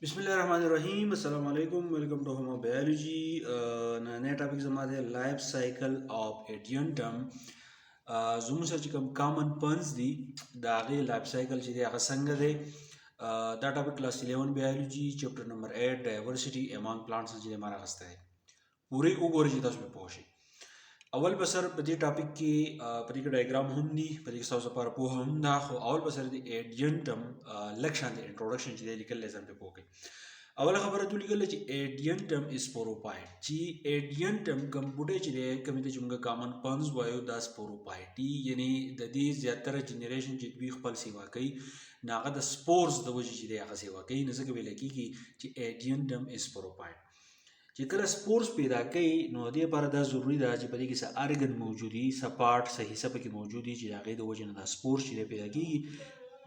बिस्मिल्लाहिर्रहमानिर्रहीम अस्सलाम वालेकुम वेलकम टू होमो बायोलॉजी नया टॉपिक जमा day life cycle of Adiantum जुम सर चिकम कॉमन पन्स दी दागे लाइफ साइकिल चिदे आगा संग दे दा topic class 11 biology chapter number 8 diversity among plants चिदे मारा गस्ता है पूरे उगोर चिदा उसमें पोशी अवल बसर पति टॉपिक की पति का डायग्राम हम दी पति के साथ पर पो हम दा हो अवल बसर दी एडियंटम लक्षण दे इंट्रोडक्शन चिदे लिखल लेसन पे पोके अवल खबर तो लिखल ची एडियंटम स्पोरोपाइट ची एडियंटम कंपुटे चिदे कमिते जुमगा कॉमन पन्स वायो दा स्पोरोपाइट यानी ददी ज्यादातर जनरेशन चिद भी खपल सेवा कई नागा द स्पोर्स द वजह चिदे आगा सेवा कई नजक बेले की ची एडियंटम स्पोरोपाइट چې کله سپورس پیدا کوي نو دې لپاره دا ضروری ده چې په دې کې څه ارګن موجودي څه پارټ څه حصه پکې موجودي چې د هغې د وجې نه دا سپورس چې دی پیدا کېږي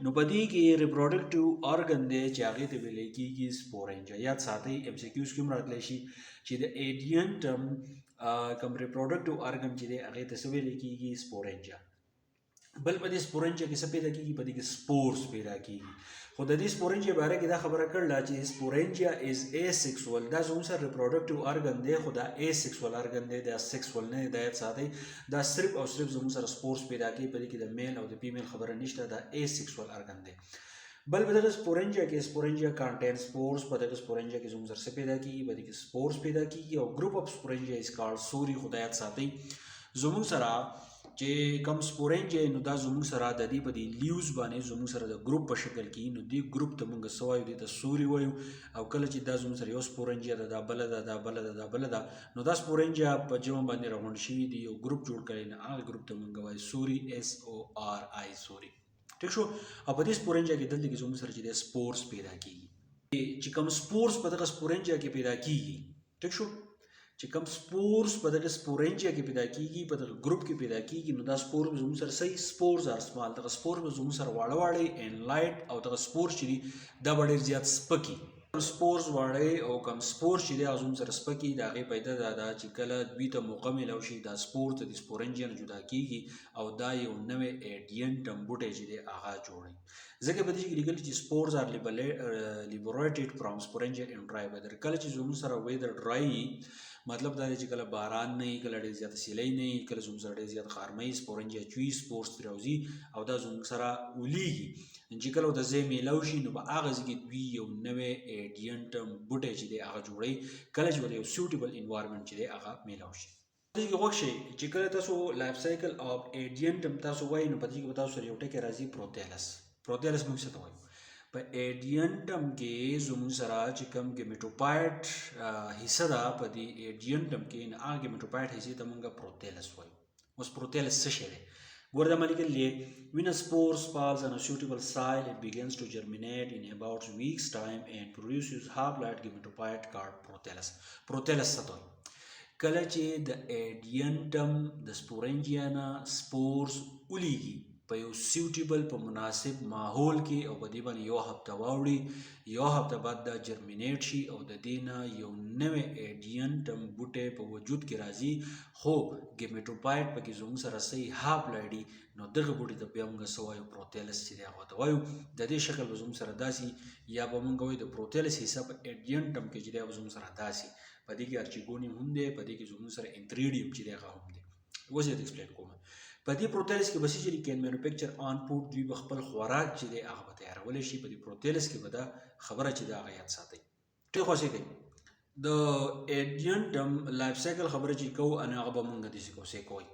نو په دې کې ریپروډکټیو ارګن دی چې هغې ته ویلی کېږي سپورنجا یاد ساتئ ایم سی کیوز کې هم راتلی شي چې د ایډینټم کوم ریپروډکټیو ارګن چې دی هغې ته څه ویلی کېږي سپورنجا بل په دې سپورنجا کې څه پیدا کېږي په دې کې سپورس پیدا کېږي خو د دې سپورنجا باره کې دا خبره کړله چې سپورنجا از اسیکسوال دا زموږ سره ریپروډکټیو ارګن دی خو دا اسیکسوال ارګن دی دا سیکسوال نه دی دا یاد ساتئ دا صرف او صرف زموږ سره سپورس پیدا کوي په دې کې د میل او د فیمیل خبره نشته دا اسیکسوال ارګن دی بل په دغه سپورنجا کې سپورنجا کانټین سپورس په دغه سپورنجا کې زموږ سره پیدا کېږي په دې کې سپورس پیدا کېږي او ګروپ اف سپورنجا از کالډ سوري خو دا یاد ساتئ زموږ سره چې کم سپورنجا نو دا زموږ سره د دې په دې لیوز باندې زموږ سره د ګروپ په شکل کې نو دې ګروپ ته موږ څه وایو دې ته سوري وایو او کله چې دا زموږ سره یو سپورنجا ده دا بله ده دا بله ده دا بله ده نو دا سپورنجا په جمع باندې راغونډ شوي دي یو ګروپ جوړ کړی نه هغه ګروپ ته موږ وایو سوري SORI سوري ٹھیک شو او په دې سپورنجا کې دلته کې زموږ سره چې د سپورس پیدا کیږي چې کوم سپورس په دغه سپورنجا کې پیدا کیږي ٹھیک شو چې کوم سپورس په دغه سپورنجا کې پیدا کیږي په دغه ګروپ کې پیدا کیږي نو دا سپور به زموږ سره صحیح سپورز ار سمال دغه سپور به زموږ سره واړه واړه ان لایټ او دغه سپور چې دي دا به ډېر زیات سپکي سپورز واړه او کم سپور چې دی هغه زموږ سره سپکي د هغې پیدا دا ده چې کله دوی ته موقع میلاو شي دا سپور ته د سپورنجا نه جدا کیږي او دا یو نوی ایډینټم بوټی چې دی هغه جوړوي ځکه په دې کې لیکلي چې سپورز ار لیبریټډ فرام سپورنجا ان ډرای ویدر کله چې زموږ سره ویدر ډرای مطلب دا دی چې کله باران نه وي کله ډېر زیاته سیلۍ نه وي کله زموږ سره ډېر زیات خارمۍ سپورنجا چوي سپورس ترې راوځي او دا زموږ سره ولیږي چې کله د ځای میلاو شي نو په هغه ځای کې دوی یو نوی ایډینټم بوټی چې دی هغه جوړوي کله چې ورته یو سیوټیبل انوایرمنټ چې دی هغه میلاو شي دې کې غوښ شئ چې کله تاسو لایف سایکل اف ایډینټم تاسو وایئ نو په دې کې به تاسو سره یو ټکی راځي پروتیلس موږ څه ته وایو په ایډینټم کې زموږ سره چې کوم ګیمیټوپایټ حصه ده په دې ایډینټم کې نه هغه ګیمیټوپایټ حصې ته موږ پروتیلس وایو اوس پروتیلس څه شی دی ګوره دا ما لیکلي when a spore falls on a suitable soil it begins to germinate in about a week's time and produces haploid gametophyte called protellus څه ته وایي کله چې د ایډینټم د سپورنجیا نه سپورس ولیږي په یو سیوټیبل په مناسب ماحول کې او په دې باندې یو هفته واوړي یو هفته بعد دا جرمینیټ شي او د دې نه یو نوی ایډینټم بوټی په وجود کې راځي خو ګیمیټوپایټ پکې زموږ سره صحیح هاپلایډي نو دغه بوټي ته بیا موږ څه وایو پروتیلس چې دی هغه ته وایو د دې شکل به زموږ سره داسې یا به موږ وایو د پروتیلس حصه په ایډینټم کې چې دی به زموږ سره داسې په دې کې ارچیګونیم هم دی په دې کې زموږ سره انتریډیم چې دی هغه هم دی اوس یې ایکسپلین کوم په دې پروتیلس کې به څه چې کین مینوفیکچر آن فوډ دوی به خپل خوراک چې دی هغه به تیارولی شي په دې پروتیلس کې به دا خبره چې دی هغه یاد ساتئ ټیک خوښې کوي د ایډینټم لایف سایکل خبره چې کوو ان هغه به موږ داسې کوئ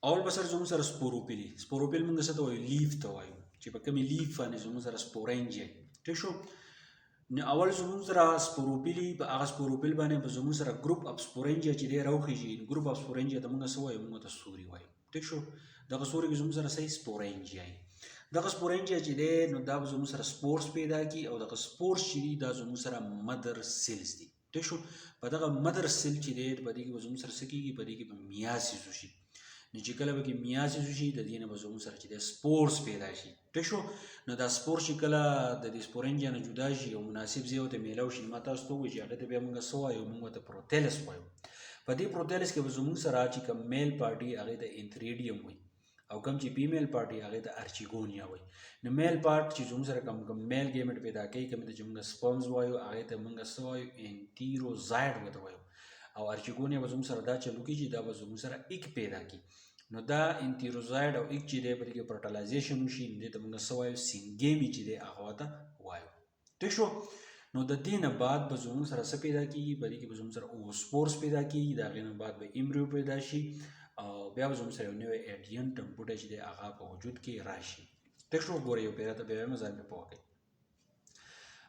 اول به سره زموږ سره سپوروپیل موږ څه ته وایو لیف ته وایو چې په کومې لیف باندې زموږ سره سپورنجیا ټیک شو نو اول زموږ سره سپوروپیلي په هغه سپوروپیل باندې به زموږ سره ګروپ اف سپورنجیا چې دی راوخیږي ګروپ اف سپورنجیا ته موږ څه وایو موږ ته سوري وایو ټیک شو دغه سوري کې زموږ سره صحیح سپورنجیا دغه سپورنجیا چې دی نو دا به زموږ سره سپورس پیدا کړي او دغه سپورس چې دي دا زموږ سره مدر سیلز دي ټیک شو په دغه مدر سیل چې دی په دې کې به زموږ سره څه کېږي په دې کې به میاسیس وشي نو چې کله به کې میاسیس وشي د دې نه به زموږ سره چې دی سپورس پیدا شي ټیک شو نو دا سپور چې کله د دې سپورنجیا نه جدا شي او مناسب ځای ورته میلاو شي ما تاسو ته ووایي چې هغه ته بیا موږ څه وایو موږ ورته پروتیلس وایو په دې پروتیلس کې به زموږ سره چې کوم میل پارټي هغې ته انتریډیم وایي او کم چې فیمیل پارټ هغه ته ارچیګونیا وایي. نو میل پارټ چې زموږ سره کم میل ګیمټ پیدا کوي کوم ته چې موږ سپرمز وایو هغه ته موږ څه وایو انټیروزایډ ورته وایو. او ارچیګونیا به زموږ سره دا چلو کیږي دا به زموږ سره ایک پیدا کی. نو دا انټیروزایډ او ایک چې دی په دې کې فرټیلایزیشن وشي نو دې ته موږ څه وایو سینګیمي چې دی هغه ته وایو. ټیک شو. نو د دې نه بعد به زموږ سره څه پیدا کیږي په دې کې به زموږ سره اوسپورس پیدا کیږي د هغې نه بعد به ایمبریو پیدا شي او بیا به زموږ سره یو نوی ایډینټم بوټی چې دی هغه په وجود کې راشي. ټیک شو. ګورئ یو پیدا ته بیا وایم ځان پرې پوه کړئ.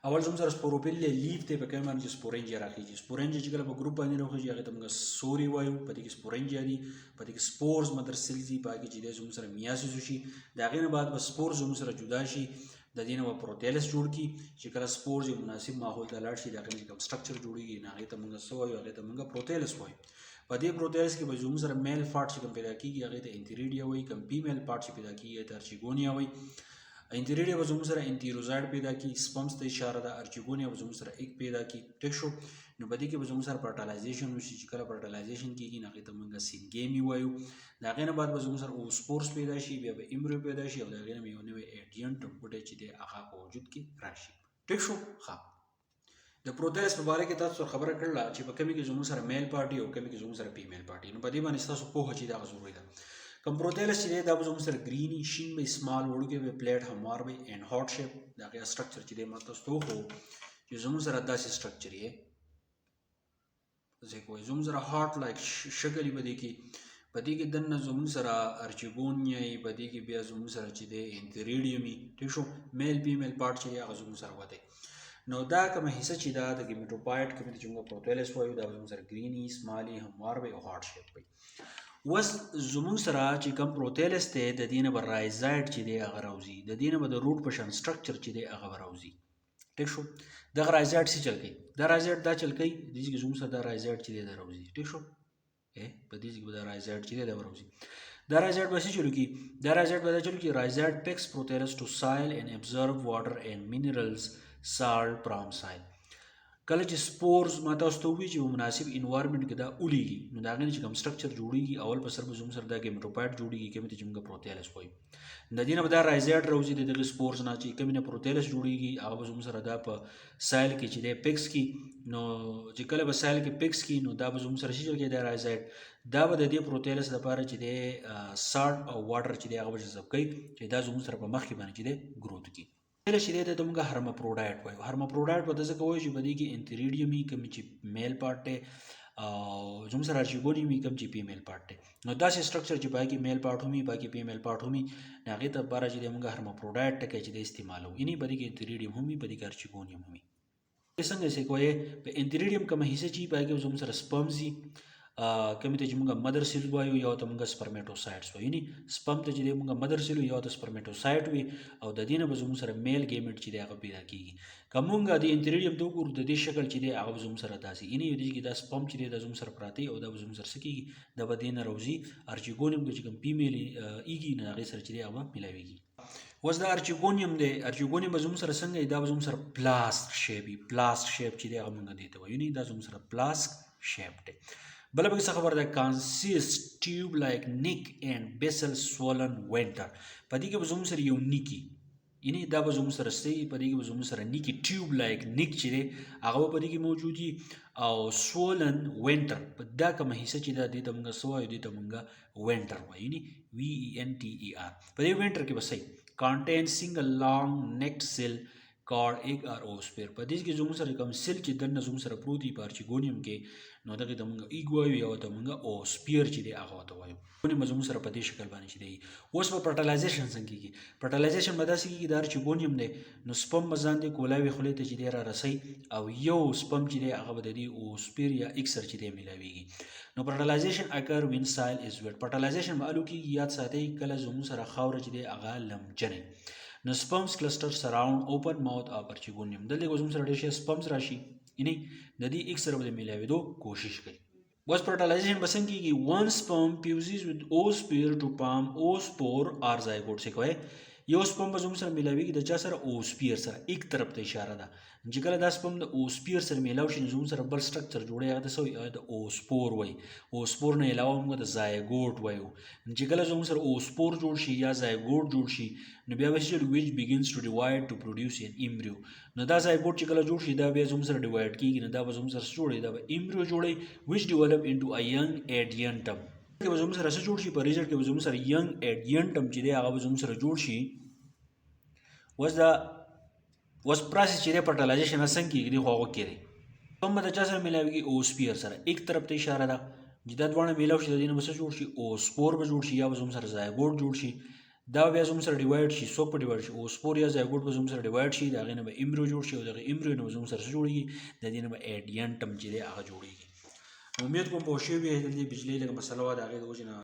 اول زموږ سره سپوروپیل لیف دی په کوم باندې چې سپورنجیا راخیږي. سپورنجیا چې کله په ګروپ باندې راخیږي هغه ته موږ سوري وایو. په دې کې سپورنجیا دي په دې کې سپورز مدر سیلز دي په هغې کې چې دی زموږ سره میاسیس وشي د هغې نه بعد به سپورز زموږ سره جدا شي د دې نه به پروتیلس جوړ کړي چې کله سپورز یو مناسب ماحول ته لاړ شي د هغې نه چې کوم سټرکچر جوړېږي نو هغې ته موږ څه وایو هغې ته موږ پروتیلس وایو. په دې پروتیلس کې به زموږ سره میل پارټ چې کوم پیدا کېږي هغې ته انتیریډیا وایي. کوم فیمیل پارټ چې پیدا کېږي هغې ته ارچیګونیا وایي. انټیریډیا به زموږ سره انټیروزایډ پیدا کی. سپمز ته اشاره ده. ارچیګونیا به زموږ سره ایک پیدا کی. ټیک شو. نو په دې کې به زموږ سره فرټیلایزیشن وشي چې کله فرټیلایزیشن کېږي نو هغې ته موږ سینګیمي وایو. د هغې نه بعد به زموږ سره اوسپورس پیدا شي بیا به ایمبریو پیدا شي او د هغې نه به یو نوی ایډینټم بوټی چې دی هغه په وجود کې راشي. ټیک شو. ښه. د پروتیلس په باره کې تاسو سره خبره کړله چې په کومې کې زموږ سره میل پارټي او کومې کې زموږ سره فیمیل پارټي. نو په دې باندې ستاسو پوهه چې دغه ضروري ده. کم پروتیلس چې دی دا به زموږ سره ګریني شین به سمال وړوکی به پلیټ هموار به اینډ هاټ شیپ د هغې سټرکچر چې دی ما تاسو ته وښو چې زموږ سره داسې سټرکچر یې ځکه وایي زموږ سره هاټ لایک شکل یې په دې کې په دې کې دننه زموږ سره ارچیګونیا یې په دې کې بیا زموږ سره چې دی انتیریډیم یې. ټیک شو. میل فیمیل پارټ چې دی هغه زموږ سره وتی. نو دا کومه حصه چې دا د ګیمیټوپایډ کومې ته چې موږ پروتیلس وایو دا به زموږ سره ګریني سمالي هموار به او هاټ شیپ وي. اوس زموږ سره چې کوم پروتیلس دی د دې نه به رایزایډ چې دی هغه راوځي. د دې نه به د روټ په شان سټرکچر چې دی هغه به راوځي. ټیک شو. دغه رایزایډ څه چل کوي دا رایزایډ دا چل کوي دې چې زموږ سره دا رایزایډ چې دی دا راوځي. ټیک شو. په دې کې به دا رایزایډ چې دی دا راوځي. دا رایزایډ به څه چلو کي دا رایزایډ به دا چلو کي رایزایډ پکس پروتیلس ټو سایل اینډ ابزرو واټر اینډ مینرلز سالټ فرام سایل. کله چې سپورز ما تاسو ته ووایي چې په مناسب انوایرمنټ کې دا اولیږي نو د هغې نه چې کوم سټرکچر جوړېږي اول په سر به زموږ سره دا ګیمیټوپایډ جوړېږي کومې ته چې موږ پروتیلس وایو. د دې نه به دا رایزایډ راوځي د دغې سپورز نه چې کومې نه پروتیلس جوړېږي هغه به زموږ سره دا په سایل کې چې دی پکس کي. نو چې کله به سایل کې پکس کي نو دا به زموږ سره څه چل کوي دا رایزایډ دا به د دې پروتیلس لپاره چې دی سالټ او واټر چې دی هغه به جذب کوي چې دا زموږ سره په مخکې باندې چې دی ګروت کي. پهله چې دی ته موږ هرماپروډایټ وایو. هرماپروډایټ به ځکه وایو چې په دې کې انتیریډیم وي کوم چې میل پارټ دی او زموږ سره ارچیګونیم وي کوم چې فیمیل پارټ دی. نو داسې سټرکچر چې په هغې کې میل پارټ هم وي په هغې کې فیمیل پارټ هم وي نو هغې ته لپاره چې دی موږ هرماپروډایټ ټکی چې دی استعمالوو. یعنې په دې کې انتیریډیم هم وي په دې کې ارچیګونیم هم وي. څنګه چې کوی په انتیریډیم کومه حصه چې په هغې کې زموږ سره سپمز دي کومې ته چې موږ مدر سیل وایو یا ته موږ سپرمیټوسایډس وایو. یعنې سپم ته چې دی موږ مدر سیل یا ته سپرمیټوسایډ وي او د دې نه به زموږ سره میل ګیمیټ چې دی هغه پیدا کېږي. که موږ د انتیریډیم ته وګورو د دې شکل چې دی هغه به زموږ سره داسې یعنې د دې کې دا سپم چې دی دا زموږ سره پراته او دا به زموږ سره څه کېږي دا به دې نه راوځي. ارچیګونیم کې چې کوم فیمیل ایږي نو هغې سره چې دی هغه به میلاویږي. اوس دا ارچیګونیم دی ارچیګونیم به زموږ سره څنګه دا به زموږ سره پلاسک شیپ وي. پلاسک شیپ چې دی هغه موږ دې ته وایو. یعنې دا زموږ سره پلاسک شیپ دی. بله پکې څه خبره ده کانسیسټ ټیوب لایک نیک اینډ بیسل سولن وینټر. په دې کې به زموږ سره یو نیکي یعنې دا به زموږ سره څه په دې کې به زموږ سره نیکي ټیوب لایک نیک چې دی هغه به په دې کې موجود وي او سولن وینټر په دا کومه حصه چې دا دې ته موږ څه وایو دې ته موږ وینټر وایو. یعنې VENTER په دې وینټر کې به څه contain single long necked cell called egg or oosphere. په دې کې زموږ سره کوم سیل چې دننه زموږ سره پروت وي په ارچیګونیم کې نو دغې ته موږ ایګ وایو یا ته موږ اوسپیر چې دی هغه ورته وایو. ګونیم به زموږ سره په دې شکل باندې چې دی. اوس به فرټیلایزیشن څنګه کېږي فرټیلایزیشن به داسې کېږي د ارچیګونیم دی نو سپم به ځان دی کولاوي خولې ته چې دی را رسوي او یو سپم چې دی هغه به د دې اوسپیر یا ایګ سره چې دی میلاویږي. نو فرټیلایزیشن اکر وین سایل از ویټ. فرټیلایزیشن به الو کېږي یاد ساتئ کله زموږ سره خاوره چې دی هغه لمجنې. نو سپمز کلسټر سراوند اوپن ماوث اف ارچیګونیم. دلته زموږ سره ډېر شي سپمز راشي یعنې د دې ایګ سره به د میلاوېدو کوشش کوي. اوس فرټیلایزیشن به څنګه کېږي ون سپم فیوزز وذ اوسپیر ټو فارم اوسپور اور زایګوټ. څه کوي یو سپم به زموږ سره میلاویږي د چا سره اوسپیر سره ایک طرف ته اشاره ده چې کله دا سپم د اوسپیر سره میلاو شي نو زموږ سره بل سټرکچر جوړي هغه ته څه وایي د اوسپور وایي اوسپور نه علاوه موږ د زایګوټ وایو چې کله زموږ سره اوسپور جوړ شي یا زایګوټ جوړ شي نو بیا به چې which begins to divide to produce an embryo نو دا زایګوټ چې کله جوړ شي دا بیا زموږ سره ډیوایډ کیږي نو دا به زموږ سره جوړي دا به ایمبریو جوړي which develop into a young adiantum کې به زموږ سره څه جوړ شي په ریزلټ کې به زموږ سره young adiantum چې دی هغه به زموږ سره جوړ شي was process چې د فرټیلایزیشن څنګه کیږي خو هغه کېږي کوم د چا سره ملاويږي اوسپیر سره ایک طرف ته اشاره ده چې دا دوه میلاو شي د دې نه بس جوړ شي اوسپور به جوړ شي یا به زموږ سره زایګوټ جوړ شي دا بیا زموږ سره ډیوایډ شي څوک په ډیوایډ شي اوسپور یا زایګوټ به زموږ سره ډیوایډ شي دا غینه به ایمبریو جوړ شي او دا ایمبریو نه زموږ سره جوړیږي د دې نه به ایډینټم چې دی هغه جوړیږي امید کوم په شی به د بجلی لګ مسله وا دا غي د وجنه